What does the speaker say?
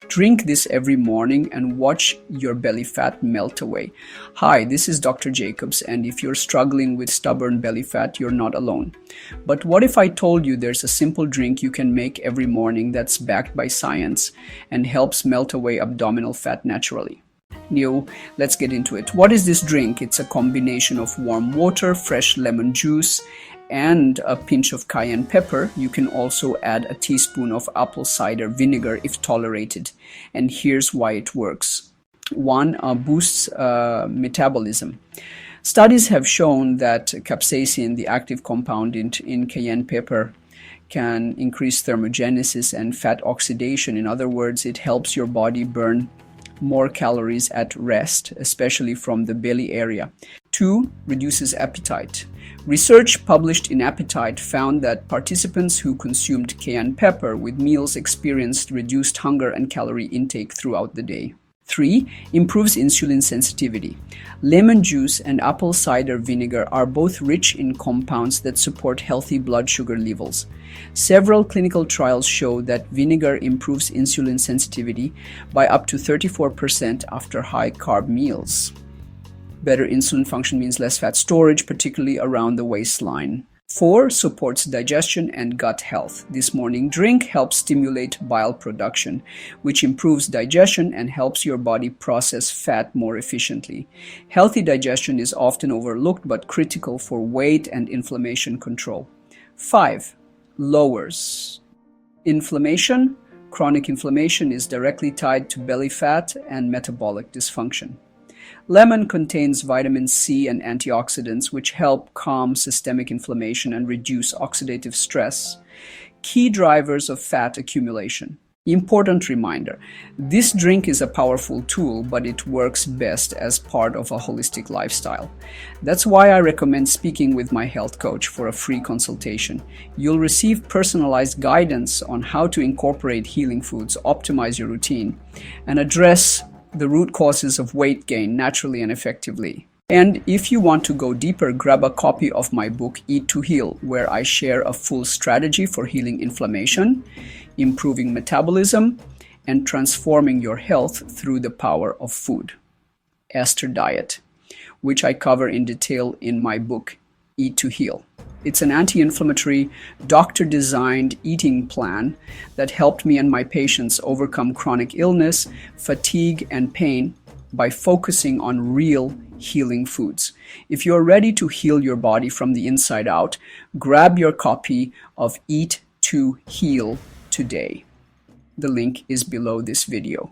Drink this every morning and watch your belly fat melt away. Hi, this is Dr. Jacobs, and if you're struggling with stubborn belly fat, you're not alone. But what if I told you there's a simple drink you can make every morning that's backed by science and helps melt away abdominal fat naturally? Let's get into it. What is this drink? It's a combination of warm water, fresh lemon juice, and a pinch of cayenne pepper. You can also add a teaspoon of apple cider vinegar if tolerated. And here's why it works. One, boosts metabolism. Studies have shown that capsaicin, the active compound in cayenne pepper, can increase thermogenesis and fat oxidation. In other words, it helps your body burn more calories at rest, especially from the belly area. 2, reduces appetite. Research published in Appetite found that participants who consumed cayenne pepper with meals experienced reduced hunger and calorie intake throughout the day. 3, improves insulin sensitivity. Lemon juice and apple cider vinegar are both rich in compounds that support healthy blood sugar levels. Several clinical trials show that vinegar improves insulin sensitivity by up to 34% after high-carb meals. Better insulin function means less fat storage, particularly around the waistline. 4, supports digestion and gut health. This morning drink helps stimulate bile production, which improves digestion and helps your body process fat more efficiently. Healthy digestion is often overlooked but critical for weight and inflammation control. 5, lowers inflammation. Chronic inflammation is directly tied to belly fat and metabolic dysfunction. Lemon contains vitamin C and antioxidants, which help calm systemic inflammation and reduce oxidative stress, key drivers of fat accumulation. Important reminder, this drink is a powerful tool, but it works best as part of a holistic lifestyle. That's why I recommend speaking with my health coach for a free consultation. You'll receive personalized guidance on how to incorporate healing foods, optimize your routine, and address the root causes of weight gain naturally and effectively. And if you want to go deeper, grab a copy of my book, Eat to Heal, where I share a full strategy for healing inflammation, improving metabolism, and transforming your health through the power of food. Esther Diet, which I cover in detail in my book, Eat to Heal. It's an anti-inflammatory, doctor-designed eating plan that helped me and my patients overcome chronic illness, fatigue, and pain by focusing on real healing foods. If you're ready to heal your body from the inside out, grab your copy of Eat to Heal today. The link is below this video.